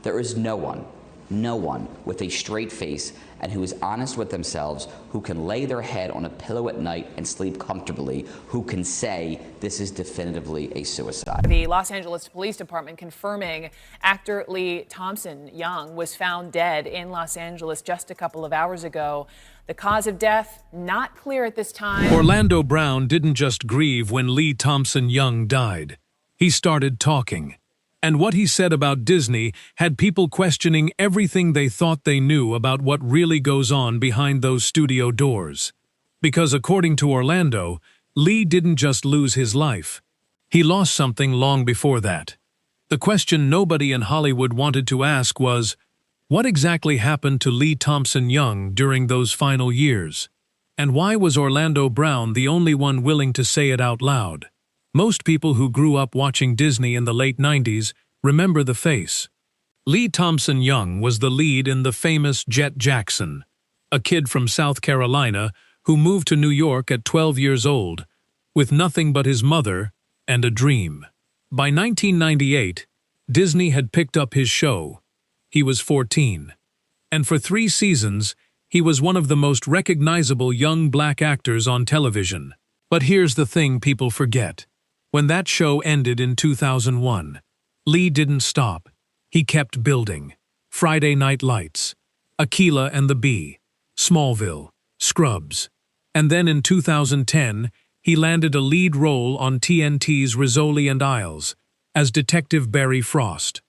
There is no one with a straight face and who is honest with themselves, who can lay their head on a pillow at night and sleep comfortably, who can say this is definitively a suicide. The Los Angeles Police Department confirming actor Lee Thompson Young was found dead in Los Angeles just a couple of hours ago. The cause of death not clear at this time. Orlando Brown didn't just grieve when Lee Thompson Young died. He started talking. And what he said about Disney had people questioning everything they thought they knew about what really goes on behind those studio doors. Because according to Orlando, Lee didn't just lose his life. He lost something long before that. The question nobody in Hollywood wanted to ask was, what exactly happened to Lee Thompson Young during those final years? And why was Orlando Brown the only one willing to say it out loud? Most people who grew up watching Disney in the late 90s remember the face. Lee Thompson Young was the lead in the famous Jett Jackson, a kid from South Carolina who moved to New York at 12 years old, with nothing but his mother and a dream. By 1998, Disney had picked up his show. He was 14. And for 3 seasons, he was one of the most recognizable young black actors on television. But here's the thing people forget. When that show ended in 2001, Lee didn't stop. He kept building. Friday Night Lights, Akeelah and the Bee, Smallville, Scrubs. And then in 2010, he landed a lead role on TNT's Rizzoli and Isles as Detective Barry Frost.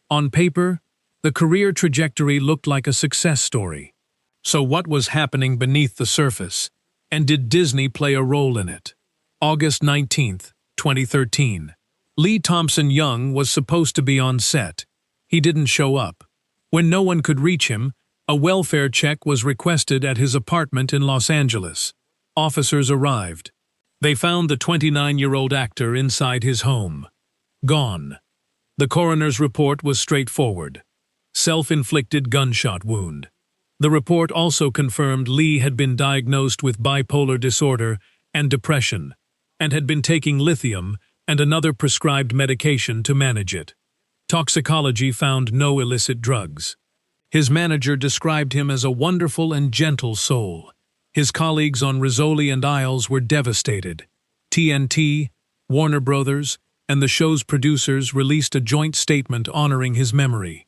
On paper, the career trajectory looked like a success story. So what was happening beneath the surface? And did Disney play a role in it? August 19th, 2013. Lee Thompson Young was supposed to be on set. He didn't show up. When no one could reach him, a welfare check was requested at his apartment in Los Angeles. Officers arrived. They found the 29-year-old actor inside his home. Gone. The coroner's report was straightforward. Self-inflicted gunshot wound. The report also confirmed Lee had been diagnosed with bipolar disorder and depression, and had been taking lithium and another prescribed medication to manage it. Toxicology found no illicit drugs. His manager described him as a wonderful and gentle soul. His colleagues on Rizzoli and Isles were devastated. TNT, Warner Brothers, and the show's producers released a joint statement honoring his memory.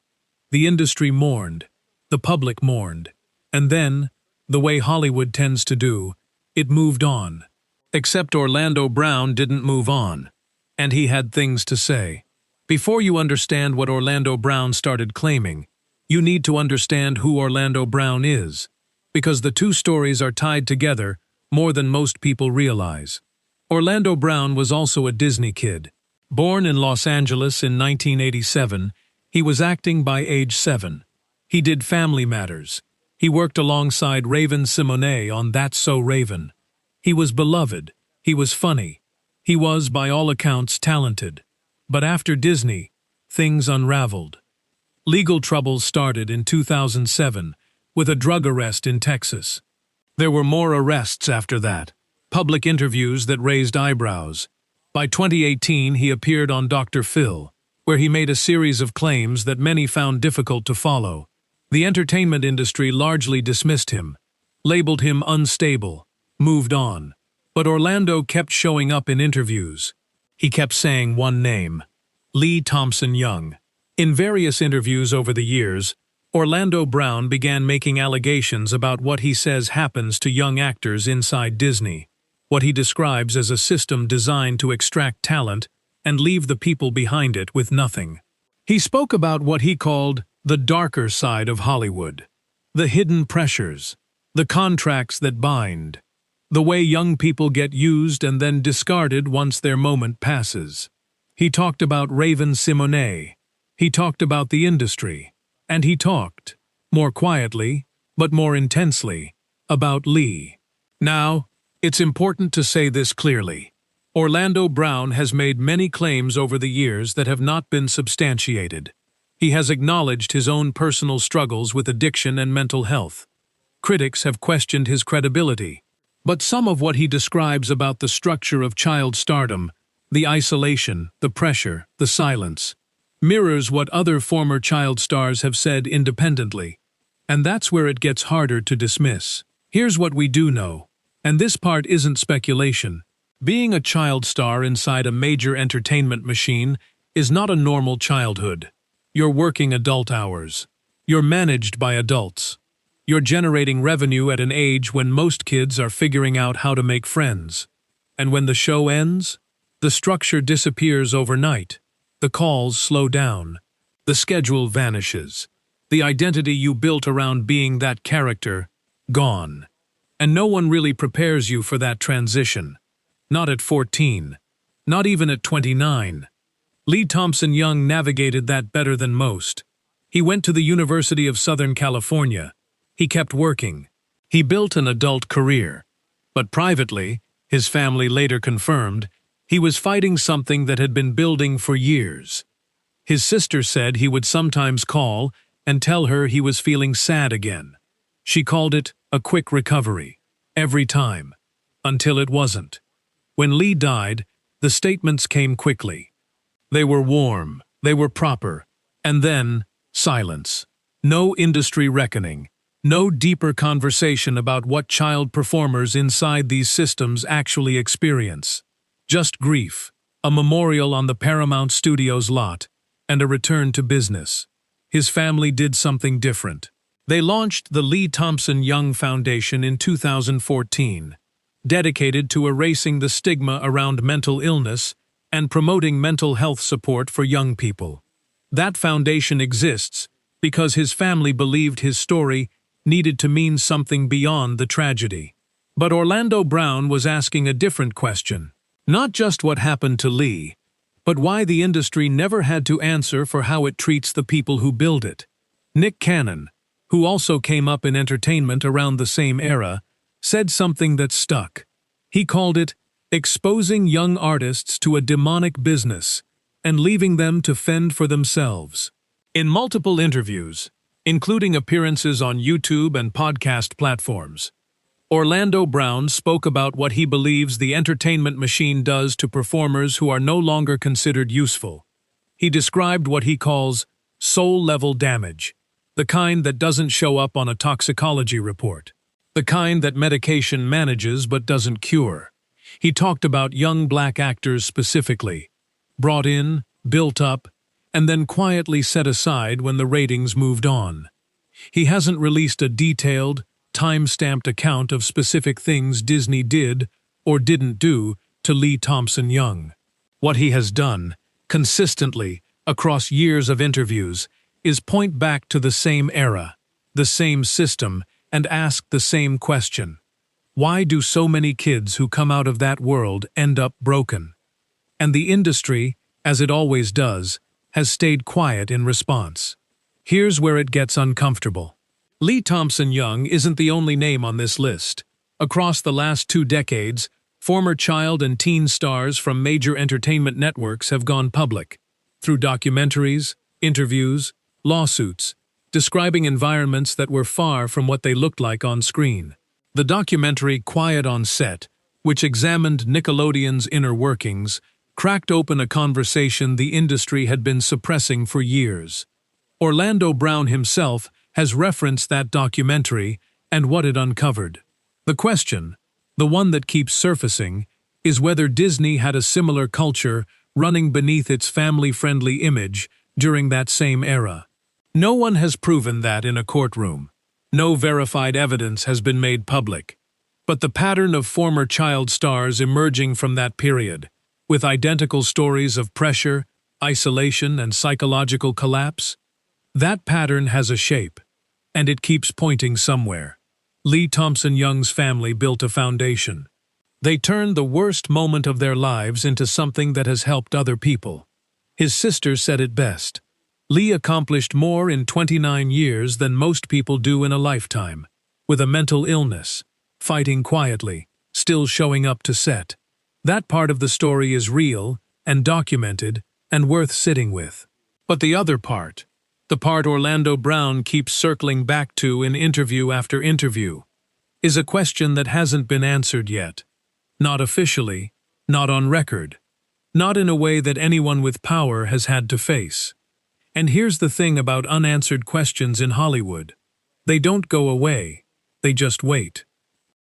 The industry mourned. The public mourned. And then, the way Hollywood tends to do, it moved on. Except Orlando Brown didn't move on. And he had things to say. Before you understand what Orlando Brown started claiming, you need to understand who Orlando Brown is, because the two stories are tied together more than most people realize. Orlando Brown was also a Disney kid. Born in Los Angeles in 1987, he was acting by age 7. He did Family Matters. He worked alongside Raven Simonet on That's So Raven. He was beloved. He was funny. He was, by all accounts, talented. But after Disney, things unraveled. Legal troubles started in 2007 with a drug arrest in Texas. There were more arrests after that, public interviews that raised eyebrows. By 2018, he appeared on Dr. Phil, where he made a series of claims that many found difficult to follow. The entertainment industry largely dismissed him, labeled him unstable, moved on. But Orlando kept showing up in interviews. He kept saying one name, Lee Thompson Young. In various interviews over the years, Orlando Brown began making allegations about what he says happens to young actors inside Disney, what he describes as a system designed to extract talent and leave the people behind it with nothing. He spoke about what he called the darker side of Hollywood, the hidden pressures, the contracts that bind, the way young people get used and then discarded once their moment passes. He talked about Raven Simonet. He talked about the industry. And he talked, more quietly, but more intensely, about Lee. Now, it's important to say this clearly. Orlando Brown has made many claims over the years that have not been substantiated. He has acknowledged his own personal struggles with addiction and mental health. Critics have questioned his credibility. But some of what he describes about the structure of child stardom, the isolation, the pressure, the silence, mirrors what other former child stars have said independently. And that's where it gets harder to dismiss. Here's what we do know, and this part isn't speculation. Being a child star inside a major entertainment machine is not a normal childhood. You're working adult hours. You're managed by adults. You're generating revenue at an age when most kids are figuring out how to make friends. And when the show ends, the structure disappears overnight. The calls slow down. The schedule vanishes. The identity you built around being that character, gone. And no one really prepares you for that transition. Not at 14. Not even at 29. Lee Thompson Young navigated that better than most. He went to the University of Southern California. He kept working. He built an adult career. But privately, his family later confirmed, he was fighting something that had been building for years. His sister said he would sometimes call and tell her he was feeling sad again. She called it a quick recovery, every time, until it wasn't. When Lee died, the statements came quickly. They were warm, they were proper, and then silence. No industry reckoning, no deeper conversation about what child performers inside these systems actually experience. Just grief, a memorial on the Paramount Studios lot, and a return to business. His family did something different. They launched the Lee Thompson Young Foundation in 2014, dedicated to erasing the stigma around mental illness and promoting mental health support for young people. That foundation exists because his family believed his story needed to mean something beyond the tragedy. But Orlando Brown was asking a different question. Not just what happened to Lee, but why the industry never had to answer for how it treats the people who build it. Nick Cannon, who also came up in entertainment around the same era, said something that stuck. He called it exposing young artists to a demonic business and leaving them to fend for themselves. In multiple interviews, including appearances on YouTube and podcast platforms, Orlando Brown spoke about what he believes the entertainment machine does to performers who are no longer considered useful. He described what he calls soul-level damage, the kind that doesn't show up on a toxicology report, the kind that medication manages but doesn't cure. He talked about young black actors specifically, brought in, built up, and then quietly set aside when the ratings moved on. He hasn't released a detailed, time-stamped account of specific things Disney did or didn't do to Lee Thompson Young. What he has done, consistently, across years of interviews, is point back to the same era, the same system, and ask the same question. Why do so many kids who come out of that world end up broken? And the industry, as it always does, has stayed quiet in response. Here's where it gets uncomfortable. Lee Thompson Young isn't the only name on this list. Across the last 2 decades, former child and teen stars from major entertainment networks have gone public, through documentaries, interviews, lawsuits, describing environments that were far from what they looked like on screen. The documentary Quiet on Set, which examined Nickelodeon's inner workings, cracked open a conversation the industry had been suppressing for years. Orlando Brown himself has referenced that documentary and what it uncovered. The question, the one that keeps surfacing, is whether Disney had a similar culture running beneath its family-friendly image during that same era. No one has proven that in a courtroom. No verified evidence has been made public. But the pattern of former child stars emerging from that period, with identical stories of pressure, isolation, and psychological collapse, that pattern has a shape, and it keeps pointing somewhere. Lee Thompson Young's family built a foundation. They turned the worst moment of their lives into something that has helped other people. His sister said it best. Lee accomplished more in 29 years than most people do in a lifetime, with a mental illness, fighting quietly, still showing up to set. That part of the story is real and documented and worth sitting with. But the other part, the part Orlando Brown keeps circling back to in interview after interview, is a question that hasn't been answered yet. Not officially, not on record, not in a way that anyone with power has had to face. And here's the thing about unanswered questions in Hollywood. They don't go away. They just wait.